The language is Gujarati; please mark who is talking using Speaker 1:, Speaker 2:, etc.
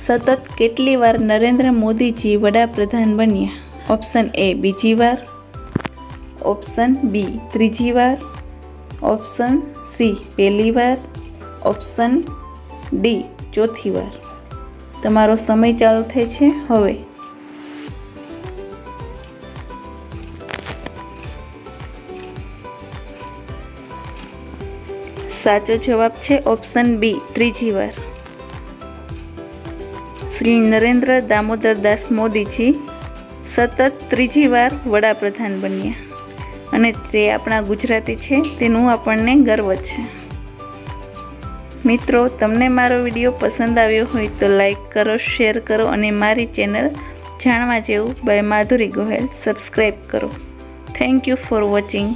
Speaker 1: સતત કેટલી વાર નરેન્દ્ર મોદીજી વડાપ્રધાન બન્યા? ઓપ્શન એ બીજી વાર, ઓપ્શન બી ત્રીજી વાર, ઓપ્શન સી પહેલી વાર, ઓપ્શન ડી ચોથી વાર. તમારો સમય ચાલુ થાય છે હવે. સાચો જવાબ છે ઓપ્શન બી ત્રીજી વાર. શ્રી નરેન્દ્ર દામોદરદાસ મોદીજી સતત ત્રીજી વાર વડાપ્રધાન બન્યા અને તે આપણા ગુજરાતી છે, તેનું આપણને ગર્વ છે. મિત્રો, તમને મારો વિડીયો પસંદ આવ્યો હોય તો લાઈક કરો, શેર કરો અને મારી ચેનલ જાણવા જેવું બાય માધુરી ગોહેલ સબસ્ક્રાઈબ કરો. Thank you for watching.